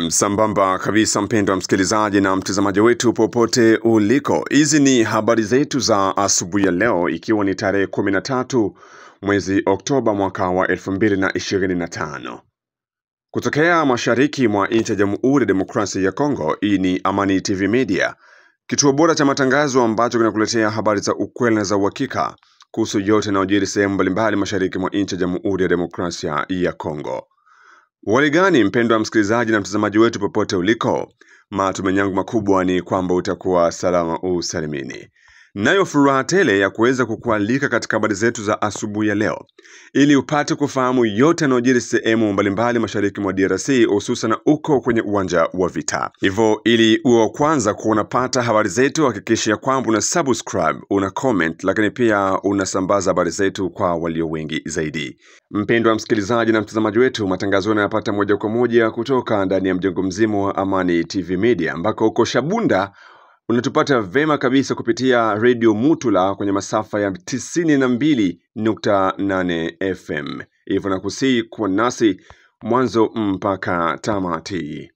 Sambamba kabisa mpendwa msikilizaji na mtazamaji wetu popote uliko. Hizi ni habari zetu za asubuhi ya leo, ikiwa ni tarehe 13 mwezi Oktoba mwaka wa 2025. Kutokea mashariki mwa nchi ya Jamhuri ya Demokrasia ya Kongo, hii ni Amani TV Media, kituo bora cha matangazo ambacho kinakuletea habari za ukweli na za uhakika kuhusu yote yanayojiri sehemu mbalimbali mashariki mwa nchi ya Jamhuri ya Demokrasia ya Kongo. Wali gani mpendwa msikilizaji na mtazamaji wetu popote uliko? Matumaini yangu makubwa ni kwamba utakuwa salama usalimini. Nayo furaha tele ya kuweza kukualika katika habari zetu za asubuhi ya leo, ili upate kufahamu yote yanayojiri sehemu mbalimbali mashariki mwa DRC, hususan uko kwenye uwanja wa vita. Hivyo ili uwe wa kwanza kuonapata habari zetu, hakikisha kwamba una subscribe, una comment, lakini pia unasambaza habari zetu kwa walio wengi zaidi. Mpendwa msikilizaji na mtazamaji wetu, matangazo yanapata moja kwa moja kutoka ndani ya mjengo mzima wa Amani TV Media, ambako uko Shabunda unatupata vema kabisa kupitia Radio Mutula kwenye masafa ya 92.8 FM. Hivyo nakusihi kuwa nasi mwanzo mpaka tamati.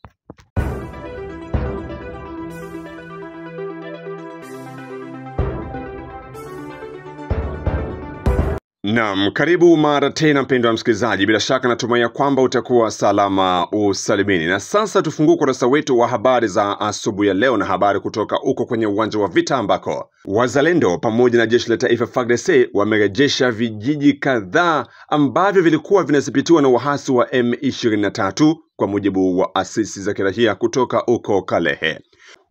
Naam, karibu mara tena mpendwa msikilizaji. Bila shaka natumai kwamba utakuwa salama usalimini. Na sasa tufungue kurasa wetu wa habari za asubuhi ya leo, na habari kutoka uko kwenye uwanja wa vita, ambako wazalendo pamoja na jeshi la taifa FARDC wamerejesha vijiji kadhaa ambavyo vilikuwa vinadhibitiwa na waasi wa M23, kwa mujibu wa asisi za kiraia kutoka uko Kalehe.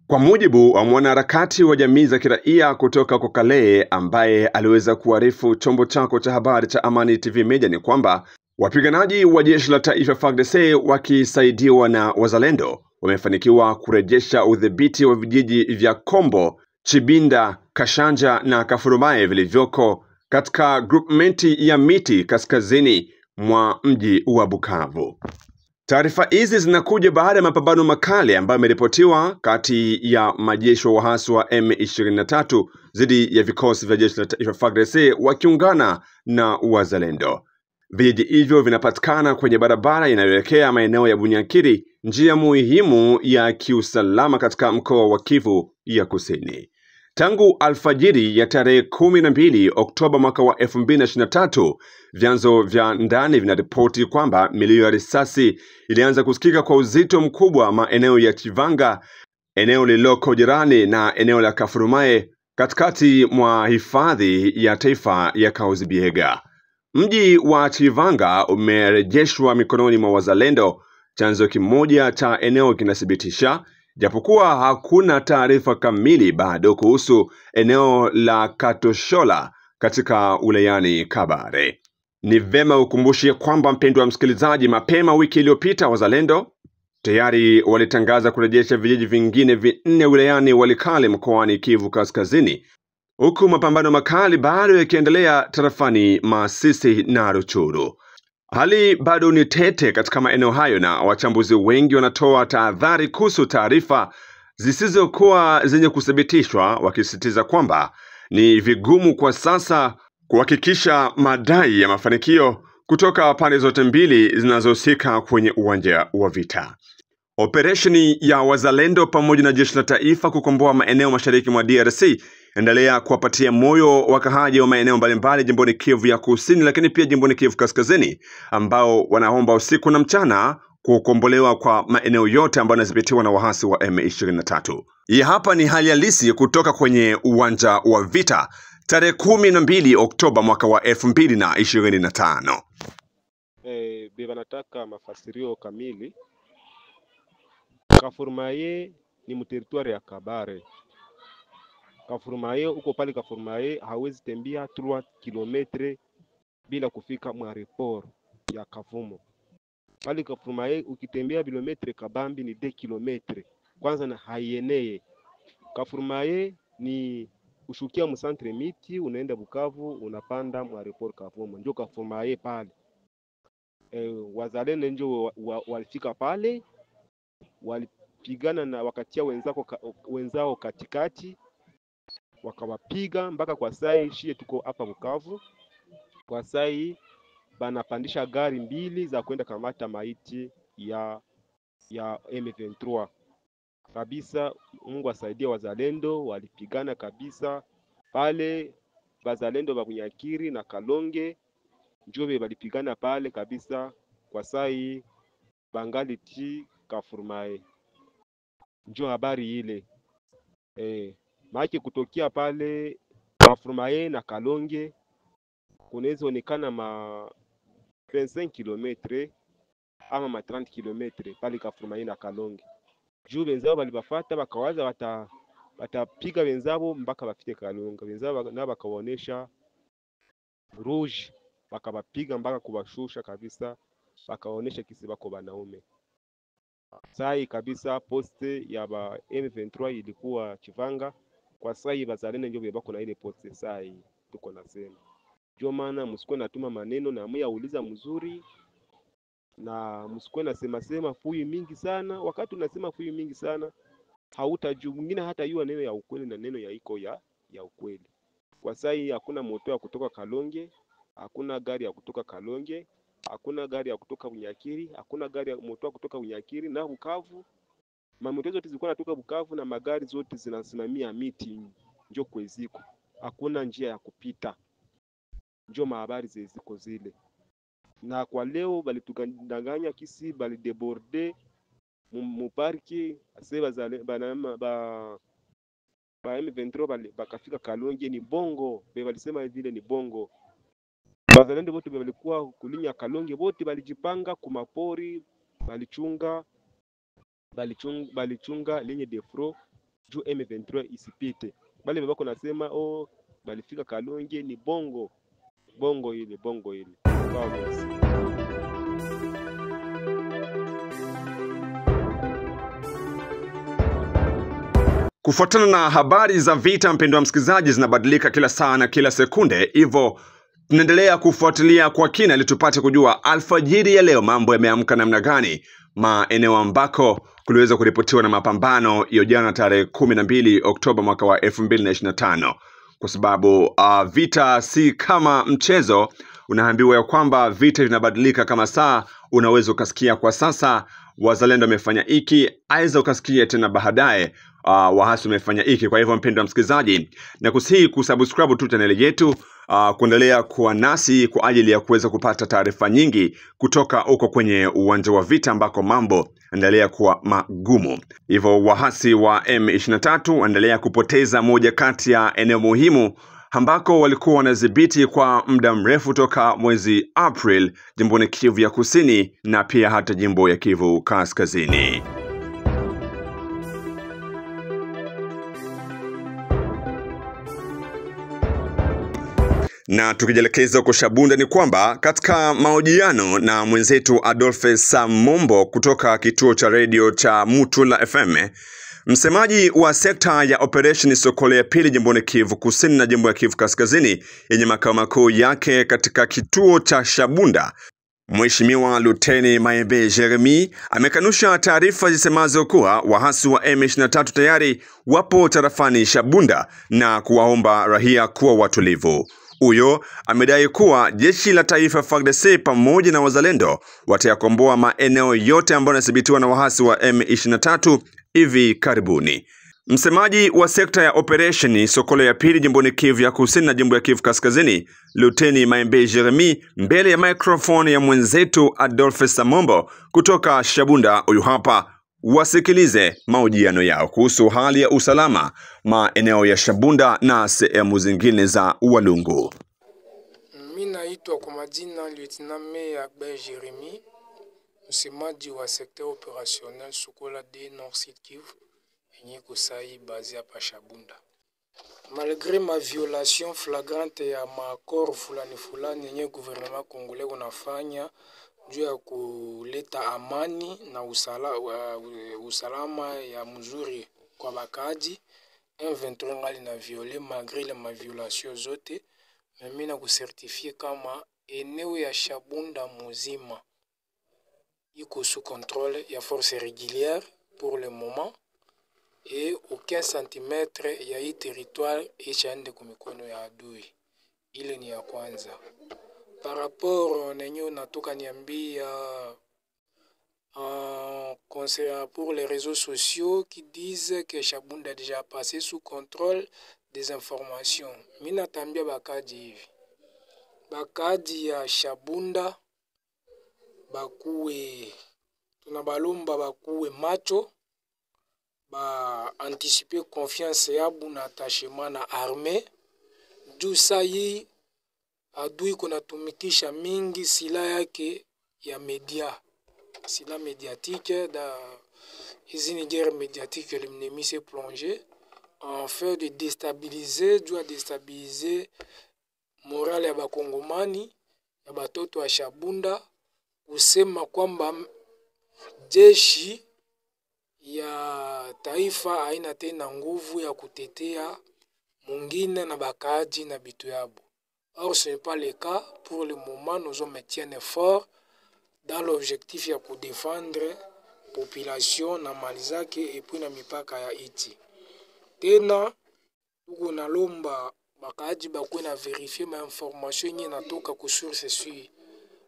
Kwa mujibu wa mwanaharakati wa jamii za kiraia kutoka kwa Kalehe ambaye aliweza kuarifu chombo chako cha habari cha Amani TV Media, ni kwamba wapiganaji wa jeshi la taifa FARDC wakisaidiwa na wazalendo wamefanikiwa kurejesha udhibiti wa vijiji vya Kombo, Chibinda, Kashanja na Kafurumaye vilivyoko katika groupmenti ya Miti kaskazini mwa mji wa Bukavu. Taarifa hizi zinakuja baada ya mapambano makali ambayo yameripotiwa kati ya majeshi wa waasi wa M23 dhidi ya vikosi vya jeshi la taifa FARDC wakiungana na wazalendo. Vijiji hivyo vinapatikana kwenye barabara inayoelekea maeneo ya Bunyakiri, njia muhimu ya kiusalama katika mkoa wa Kivu ya Kusini. Tangu alfajiri ya tarehe 12 Oktoba mwaka wa 2023, vyanzo vya ndani vinaripoti kwamba milio ya risasi ilianza kusikika kwa uzito mkubwa maeneo ya Chivanga, eneo lililoko jirani na eneo la Kafurumaye, katikati mwa hifadhi ya taifa ya Kahuzi-Biega. Mji wa Chivanga umerejeshwa mikononi mwa wazalendo, chanzo kimoja cha eneo kinathibitisha, japokuwa hakuna taarifa kamili bado kuhusu eneo la Katoshola katika wilayani Kabare. Ni vema ukumbushie kwamba mpendwa msikilizaji, mapema wiki iliyopita wazalendo tayari walitangaza kurejesha vijiji vingine 4 wilayani Walikale mkoani Kivu Kaskazini, huku mapambano makali bado yakiendelea tarafani Masisi na Ruchuru. Hali bado ni tete katika maeneo hayo, na wachambuzi wengi wanatoa tahadhari kuhusu taarifa zisizokuwa zenye kuthibitishwa, wakisisitiza kwamba ni vigumu kwa sasa kuhakikisha madai ya mafanikio kutoka pande zote mbili zinazohusika kwenye uwanja wa vita. Operesheni ya wazalendo pamoja na jeshi la taifa kukomboa maeneo mashariki mwa DRC endelea kuwapatia moyo wakaaji wa maeneo mbalimbali jimboni Kivu ya Kusini, lakini pia jimboni Kivu Kaskazini, ambao wanaomba usiku na mchana kukombolewa kwa maeneo yote ambayo yanadhibitiwa na waasi wa M23. Hii hapa ni hali halisi kutoka kwenye uwanja wa vita tarehe 12 Oktoba mwaka wa 2025. Biba nataka mafasirio kamili. Kafurumaye ni mteritoire ya Kabare. Kafurumaye uko pale Kafurumaye hawezi tembea 3 kilometre bila kufika mwa aeroport ya Kavumo. Pale Kafurumaye ukitembea kilometre kabambi ni 2 kilometre. Kwanza na haieneye. Kafurumaye ni ushukia msantre Miti, unaenda Bukavu, unapanda mwa aeroport Kavumo. Ndio Kafurumaye pale. Wazalendo ndio walifika pale, walipigana na wakatia wenzao katikati, wakawapiga mpaka kwa sai shie tuko hapa Bukavu. Kwa sai banapandisha gari 2 za kwenda kamata maiti ya ya M23 kabisa. Mungu asaidie wazalendo, walipigana kabisa pale. Wazalendo wa Bunyakiri na Kalonge njobe walipigana pale kabisa. Kwa sai bangali ti Kafurmae, njo habari ile maake kutokea pale Kafurmae na Kalonge kunaweza onekana ma 25 kilometre ama ma 30 kilometre pale Kafurmae na Kalonge. Juu wenzao walibafata bakawaza watapiga wenzao mpaka bafike Kalonge. Wenzao na bakawaonesha rouge, bakabapiga mpaka kubashusha kabisa, bakaonesha kisi bako banaume. Sai kabisa poste ya ba M23 ilikuwa Chivanga. Kwa sai bazalendo ndio bako na ile poste sai tuko nasema. Ndio maana msikuwe natuma maneno na mwe auliza mzuri, na msikuwe nasema sema fuyi mingi sana. Wakati unasema fuyi mingi sana hautajua mwingine hata yua neno ya ukweli na neno ya iko ya ukweli. Kwa sai hakuna moto ya kutoka Kalonge, hakuna gari ya kutoka Kalonge, hakuna gari ya kutoka Bunyakiri, hakuna gari ya moto ya kutoka Bunyakiri na Bukavu. Mamoto zote zilikuwa natoka Bukavu na magari zote zinasimamia miti njo kweziko. Hakuna njia ya kupita. Njo mahabari ziko zile. Na kwa leo balitudanganya kisi bali deborde mu parki aseba zale banama ba M23 bakafika Kalonge ni bongo. Balisema vile ni bongo. Bazalendo bote balikuwa kulinya Kalonge bote balijipanga kumapori, balichunga linye defro juu M23 isipite. Bale bako nasema balifika Kalonge ni bongo. Bongo ile. Kufuatana na habari za vita, mpendo wa msikilizaji, zinabadilika kila saa na kila sekunde. Hivyo tunaendelea kufuatilia kwa kina ili tupate kujua alfajiri ya leo mambo yameamka namna gani, maeneo ambako kuliweza kuripotiwa na mapambano hiyo jana tarehe 12 Oktoba mwaka wa 2025. Kwa sababu vita si kama mchezo. Unaambiwa ya kwamba vita vinabadilika kama saa. Unaweza ukasikia kwa sasa wazalendo wamefanya hiki, aiza ukasikia tena baadaye wahasi wamefanya hiki. Kwa hivyo mpendwa msikilizaji, na kusihi kusubscribe tu channel yetu, kuendelea kuwa nasi kwa ajili ya kuweza kupata taarifa nyingi kutoka huko kwenye uwanja wa vita ambako mambo endelea kuwa magumu. Hivyo wahasi wa M23 endelea kupoteza moja kati ya eneo muhimu ambako walikuwa wanadhibiti kwa muda mrefu toka mwezi April, jimboni Kivu ya Kusini na pia hata jimbo ya Kivu Kaskazini. Na tukijelekeza kwa Shabunda ni kwamba katika mahojiano na mwenzetu Adolphe Samombo kutoka kituo cha radio cha Mutula FM, msemaji wa sekta ya operation Sokole ya pili jimboni Kivu Kusini na jimbo ya Kivu Kaskazini yenye makao makuu yake katika kituo cha Shabunda, Mheshimiwa Luteni Maembe Jeremy amekanusha taarifa zisemazo kuwa wahasi wa M23 tayari wapo tarafani Shabunda na kuwaomba raia kuwa watulivu. Huyo amedai kuwa jeshi la taifa FARDC pamoja na wazalendo watayakomboa maeneo yote ambayo yanadhibitiwa na wahasi wa M23 hivi karibuni. Msemaji wa sekta ya operation Sokole ya pili jimboni Kivu ya Kusini na jimbo ya Kivu Kaskazini, Luteni Maembe Jeremy, mbele ya microphone ya mwenzetu Adolphe Samombo kutoka Shabunda. Huyu hapa, wasikilize mahojiano yao kuhusu hali ya usalama maeneo ya Shabunda na sehemu zingine za Walungu. Mimi naitwa kwa majina Lieutenant Maembe Jeremy, msemaji wa sekta opérationnel Sokola de Nord Sud Kivu yenye kusai bazi hapa Shabunda. Malgré ma violation flagrante ya maakoro fulani yenye gouvernement congolais unafanya juu ya kuleta amani na usalama ya mzuri kwa bakaji, M23 ngali na viole malgré les ma violation zote. Mimi na kucertifie kama eneo ya Shabunda muzima iko sous contrôle ya force régulière pour le moment, et aucun centimètre ya hii territoire ishaende kumikono ya adui. Ile ni ya kwanza. Par rapport nenye natoka niambia pour les réseaux sociaux qui disent que Shabunda a déjà passé sous contrôle des informations. Mina tambia bakadi hivi. Bakadi ya Shabunda bakuwe tunabalomba bakuwe macho ba anticiper confiance yabu na attachement na armée juu sayi adui kunatumikisha mingi sila yake ya media sila médiatique da une guerre médiatique l'ennemi s'est plongé en fait de déstabiliser doit déstabiliser morale ya bakongomani ya batoto wa Shabunda kusema kwamba jeshi ya taifa haina tena nguvu ya kutetea mwingine na bakaaji na bitu yabo. Or ce n'est pas le cas. Pour le moment, nous maintiennent fort dans l'objectif ya kudefendre population na mali zake et puis na mipaka ya iti. Tena tuko nalomba bakaaji bakwe na vérifier ma information yenye natoka ku source sui.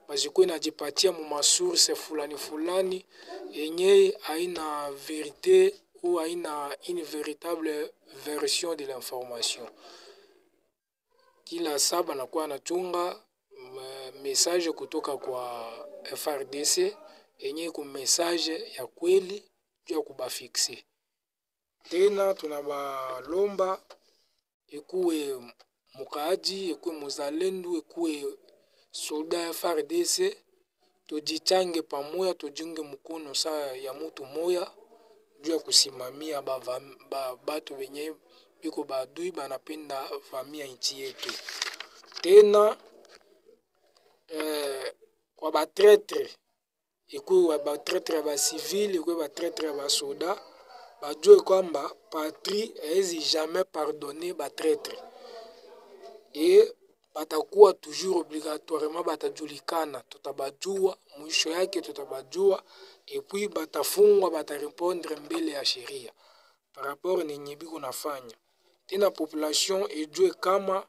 Bazikuwe najipatia mu masource fulani yenye haina vérité ou haina une véritable version de l'information. Kila saba nakuwa nachunga message kutoka kwa FRDC yenye ku message ya kweli juu ya kubafixe. Tena tunabalomba ekuwe mukaaji, ekuwe muzalendo, ekuwe soldat FRDC tujichange pamoja, tujunge mkono saa ya mtu moya juu ya kusimamia batu wenye biko badui banapenda vamia nchi yetu. Tena kwa batretre ekuwe batretre ba civil, ekuwe batretre ba soda bajue kwamba patrie haezi jamais pardonner batretre et batakuwa toujours obligatoirement batajulikana, tutabajua mwisho yake tutabajua et puis batafungwa batarepondre mbele ya sheria par rapport ni nyibi kunafanya. Tena population ejue kama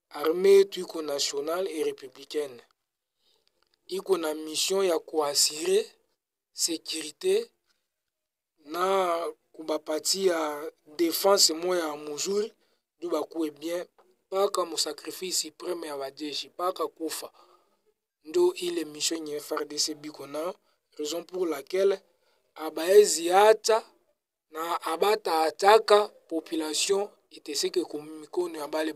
armée tuiko nationale et républicaine iko na mission ya kuassurer sécurité na kubapatia défense moya muzuri du bakuwe bien paka mu sacrifice supreme ya bajeshi paka kufa ndo ile mission nye FARDC biko na raison pour laquelle abaezi hata na abata ataka population iteseke kumikono ya bale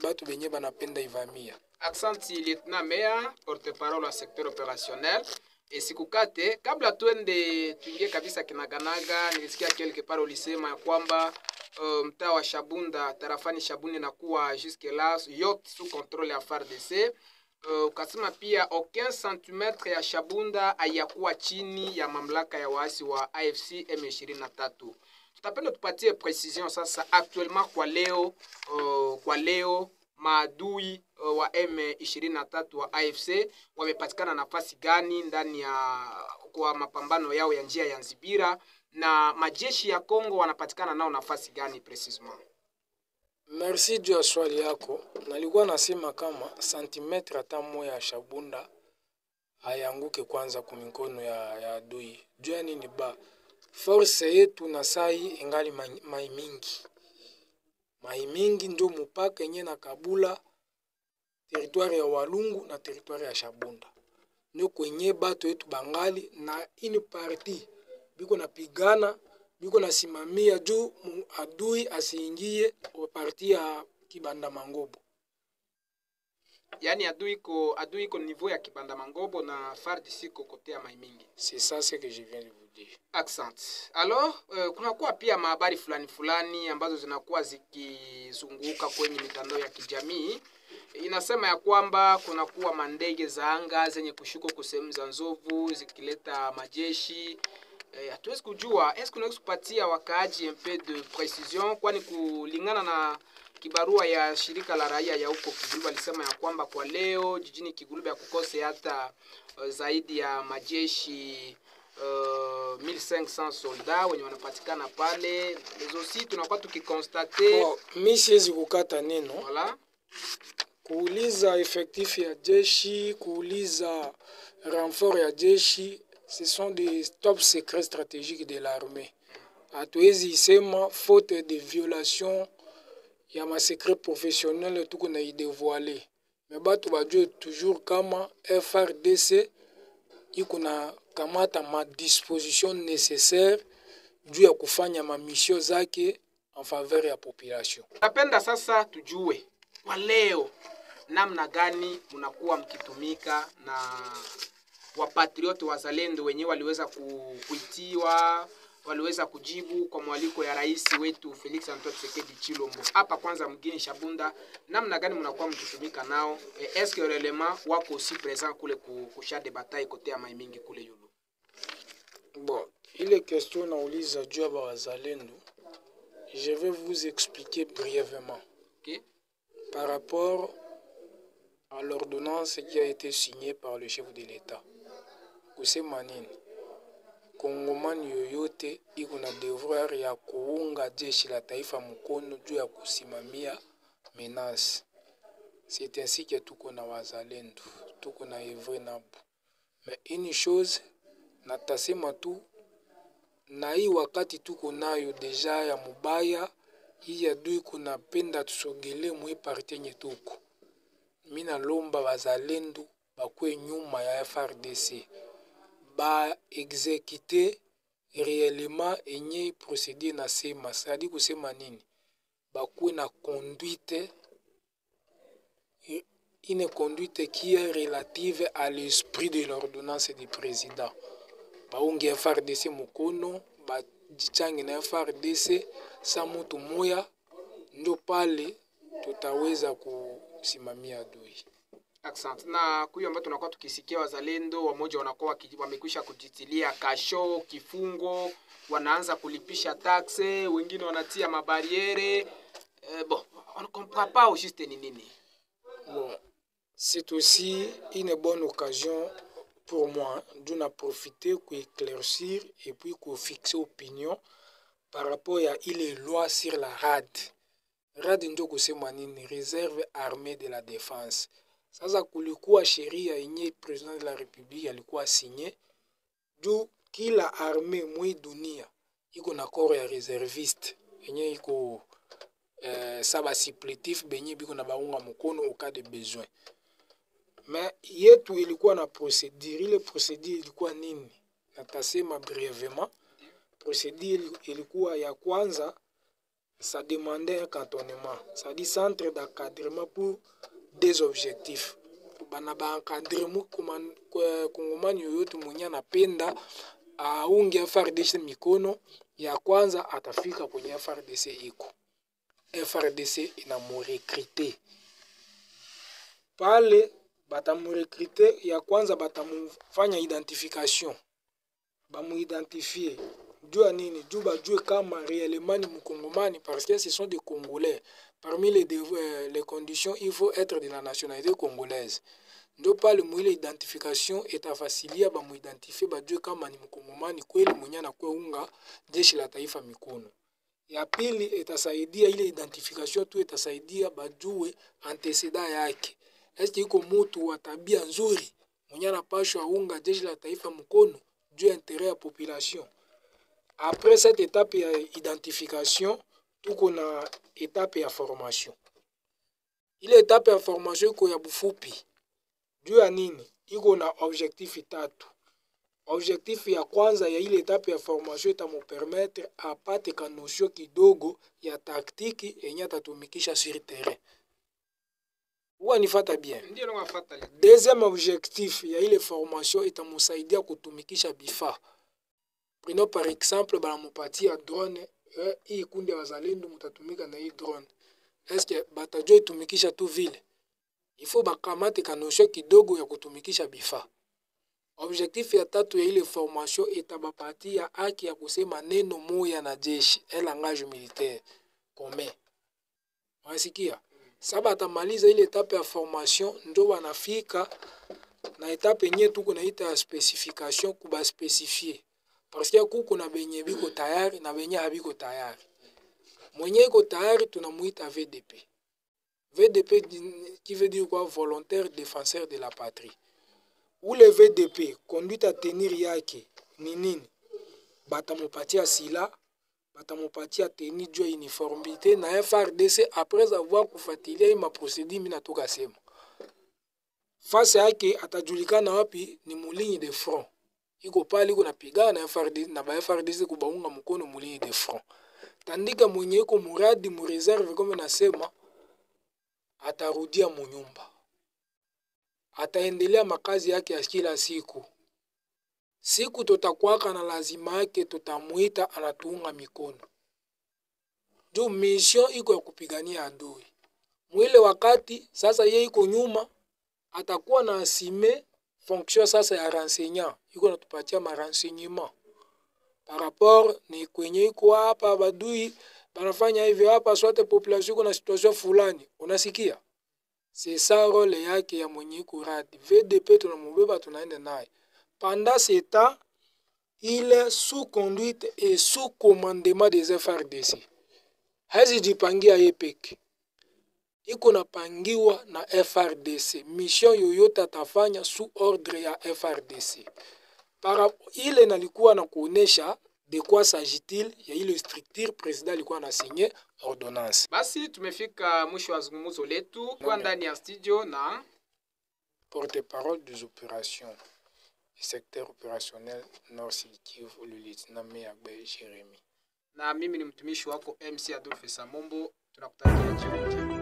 batu benye banapenda ivamia. Aksanti Lieutenant Meya, porte-parole wa secteur opérationnel. E sikukate kabla tuende tuingie kabisa kinaganaga, nilisikia quelque part ulisema ya kwamba mtaa wa Shabunda tarafani Shabunda na kuwa jusque là yote sous contrôle ya FARDC. Ukasema pia aucun centimètre ya Shabunda hayakuwa chini ya mamlaka ya waasi wa AFC M23. Tutapenda tupatie précision sasa actuellement kwa leo maadui wa M23 wa AFC wamepatikana nafasi gani ndani ya kwa mapambano yao ya njia ya Nzibira, na majeshi ya Kongo wanapatikana nao nafasi gani precisement? Merci juu ya swali yako. Nalikuwa nasema kama santimetre hata moja ya Shabunda hayanguke kwanza kumikono ya adui. Juu nini ba force yetu na sai ingali mai mingi ndio mupaka yenye na Kabula, territoire ya Walungu na territoire ya Shabunda. Ndio kwenye bato yetu bangali na ini parti biko napigana, biko nasimamia juu adui asiingie parti ya Kibanda Mangobo. Yani adui iko niveau ya Kibanda Mangobo na FARDC kote ya mai mingi. C'est ça ce que je viens de vous dire. Accent. Alors, kunakuwa pia mahabari fulani ambazo zinakuwa zikizunguka kwenye mitandao ya kijamii. Inasema ya kwamba kunakuwa mandege za anga zenye kushuka kusehemu za Nzovu zikileta majeshi. Hatuwezi kujua, est-ce kunaweza kupatia wakaaji un peu de précision, kwani kulingana na kibarua ya shirika la raia ya huko Kiguluba alisema ya kwamba kwa leo jijini Kiguluba ya kukose hata zaidi ya majeshi 1500 soldats wenye wanapatikana pale. Les aussi tunakuwa tukikonstate mimi siwezi kukata neno. Voilà. Kuuliza effectif ya jeshi, kuuliza renfort ya jeshi, ce sont des top secrets stratégiques de l'armée. Hatuwezi isema faute de violation ya ma secret professionnel tuko na idévoiler. Mais batu bajue toujours kama FRDC iko na kamata ma disposition nécessaire juu ya kufanya ma mission zake en faveur ya population. Napenda sasa tujue kwa leo namna gani mnakuwa mkitumika na wapatrioti wazalendo wenyewe waliweza kuitiwa, waliweza kujibu kwa mwaliko ya rais wetu Felix Antoine Tshisekedi Tshilombo. Hapa kwanza mgeni Shabunda, namna gani mnakuwa mkitumika nao? Est-ce que réellement wako aussi présent kule kusha de bataille côté ya Maimingi kule Yulu? Bon, ile question nauliza juu ya wazalendo, je vais vous expliquer brièvement. Okay. Par rapport à l'ordonnance qui a été signée par le chef de l'État. Kusema nini? Kongomani yoyote iko na devoir ya kuunga jeshi la taifa mkono juu ya kusimamia menace. C'est ainsi que tuko na wazalendo, tuko na evre nabu. Mais une chose, natasema tu, na hii wakati tuko nayo deja ya mubaya, hii adui kuna penda tusogele mwe parti nye tuko. Mina lomba wazalendo bakwe nyuma ya FRDC. Ba exécuter réellement enye procéder na sema. C'est-à-dire kusema nini? Bakwe na conduite, une conduite qui est relative à l'esprit de l'ordonnance du président. Baungi FRDC mukono, ba jichangi na FRDC, sa mutu moya, ndo pale tutaweza kusimamia adui. Accent. Na kuyo ambayo tunakuwa tukisikia wazalendo wamoja wanakuwa wamekwisha kujitilia kasho, kifungo, wanaanza kulipisha taxe, wengine wanatia mabariere. Bon, on ne comprend pas au juste ni nini. Bon, c'est aussi une bonne occasion pour moi d'en profiter pour éclaircir et puis pour fixer opinion par rapport à les lois sur la RAD. RAD ndio kusema nini? Réserve armée de la défense. Sasa kulikuwa sheria yenye president de la République alikuwa signé juu kila armée mwe dunia iko na corps ya réserviste yenye iko saba supplétif benye biko na baunga mkono au cas de besoin. Mais yetu ilikuwa na procédure, ile procédure ilikuwa nini? Natasema brièvement. Procédure ilikuwa ya kwanza, ça demandait un cantonnement, c'est-à-dire centre d'encadrement pour des objectifs. Bana ba encadrement kongomani yoyote mwenye anapenda aunge FRDC mikono ya kwanza atafika kwenye FRDC iko. FRDC inamurekrite. Pale batamurekrite ya kwanza batamufanya identification. Bamu-identifier. Jua nini? Juu bajue kama réellement ni mukongomani parce que ce sont des Congolais. Parmi les conditions, il faut être de la nationalité congolaise. Donc pale mwile identification etafasilia bamu-identifier bajue kama ni mukongomani kweli mwenye anakuwa unga jeshi la taifa mikono. Ya pili etasaidia ile identification tu etasaidia bajue antecedent yake. Est-ce iko mutu wa tabia nzuri mwenye anapashwa unga jeshi la taifa mkono juu intérêt ya population. Après cette étape ya identification, tuko na étape ya formation. Ile étape ya formation iko ya bufupi. Juu ya nini? Iko na objectif tatu. Objectif ya kwanza ya ile étape ya formation itamupermettre apate ka notion kidogo ya taktiki yenye atatumikisha sur terrain. Uwa nifata bien. Ndio nafuata. Deuxième objectif ya ile formation itamusaidia kutumikisha bifa. Prenons par exemple banamupatia drone, hii kundi ya wazalendo mutatumika na hii drone. Est-ce que batajua itumikisha tu vile? Il faut bakamate ka notion kidogo ya kutumikisha bifa. Objectif ya tatu ya ile formation itabapatia haki ya kusema neno moya na jeshi, un langage militaire commun. Unasikia? Saba atamaliza ile etape ya formation ndo wanafika na etape yenyewe tuko naita ya specification kuba specifier. Parce que kuko na benye biko tayari na benye habiko tayari. Mwenye iko tayari tunamuita VDP. VDP qui veut dire quoi? Volontaire défenseur de la patrie. Ou le VDP, conduite à tenir yake, nini, batamopatia sila, batamopatia tenir jo uniformité, na FRDC, après avoir kufuatilia ma procédure minatoka sema. Face yake atajulika na wapi ni mulinyi de front. Iko pale iko napigana na FRDC na ba FRDC kubaunga mkono mulinyi de front. Tandika mwenye iko muradi mu reserve kama nasema atarudia munyumba. Ataendelea makazi yake ya kila siku. Siku tutakuwaka na lazima yake tutamuita anatuunga mikono. Juu mission iko ya kupigania adui. Mwile wakati sasa yeye iko nyuma atakuwa na asime fonction sasa ya renseignant. Iko natupatia ma renseignement. Par rapport ni kwenye iko hapa badui banafanya hivyo hapa sote population iko na situation fulani. Unasikia? C'est ça rôle yake ya mwenye kuradi. VDP tunamubeba tunaenda naye. Pendant ce temps, il est sous conduite et sous commandement des FRDC. Hazi jipangia yepeke. Iko napangiwa na FRDC. Mission yoyote atafanya sous ordre ya FRDC. Ile nalikuwa na kuonesha de quoi s'agit-il ya ile structure président alikuwa na signé ordonnance. Basi tumefika mwisho wa zungumzo letu kwa ndani ya studio na porte-parole des opérations du secteur opérationnel Nord Sud Kivu, le lieutenant Meagbe Jérémy. Na mimi ni mtumishi wako MC Adolphe Samombo. Tunakutakia jioni njema.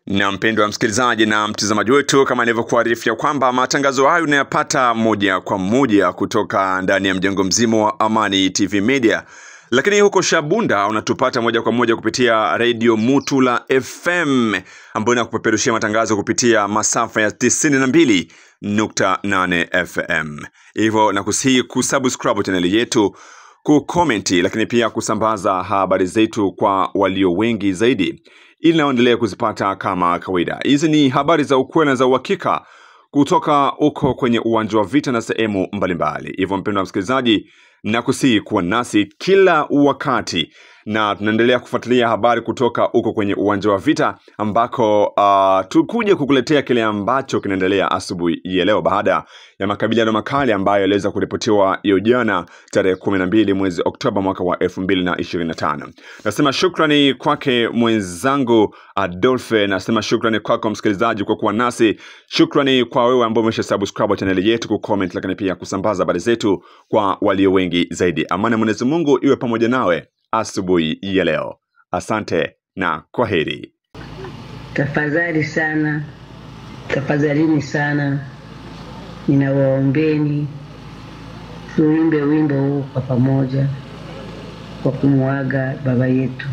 Na mpendwa msikilizaji na mtazamaji wetu, kama nilivyokuarifia kwamba matangazo hayo unayapata moja kwa moja kutoka ndani ya mjengo mzima wa Amani TV Media. Lakini huko Shabunda unatupata moja kwa moja kupitia Radio Mutula FM ambayo inakupeperushia matangazo kupitia masafa ya 92.8 FM. Hivyo nakusihi kusubscribe channel yetu, kukomenti, lakini pia kusambaza habari zetu kwa walio wengi zaidi, ili naendelee kuzipata kama kawaida. Hizi ni habari za ukweli na za uhakika kutoka uko kwenye uwanja wa vita na sehemu mbalimbali. Hivyo mpendwa msikilizaji, nakusihi kuwa nasi kila wakati, na tunaendelea kufuatilia habari kutoka uko kwenye uwanja wa vita ambako tukuje kukuletea kile ambacho kinaendelea asubuhi ya leo baada ya makabiliano makali ambayo yaliweza kuripotiwa hiyo jana tarehe 12 mwezi Oktoba mwaka wa 2025. Nasema shukrani kwake mwenzangu Adolphe, nasema shukrani kwako msikilizaji kwa kuwa nasi, shukrani kwa wewe ambao umesha-subscribe channel yetu, kucomment, lakini pia kusambaza habari zetu kwa walio wengi zaidi. Amani ya Mwenyezi Mungu iwe pamoja nawe asubuhi ya leo. Asante na kwaheri. Tafadhali sana, tafadhalini sana, ninawaombeni tuimbe wimbo huu kwa pamoja kwa kumuaga baba yetu.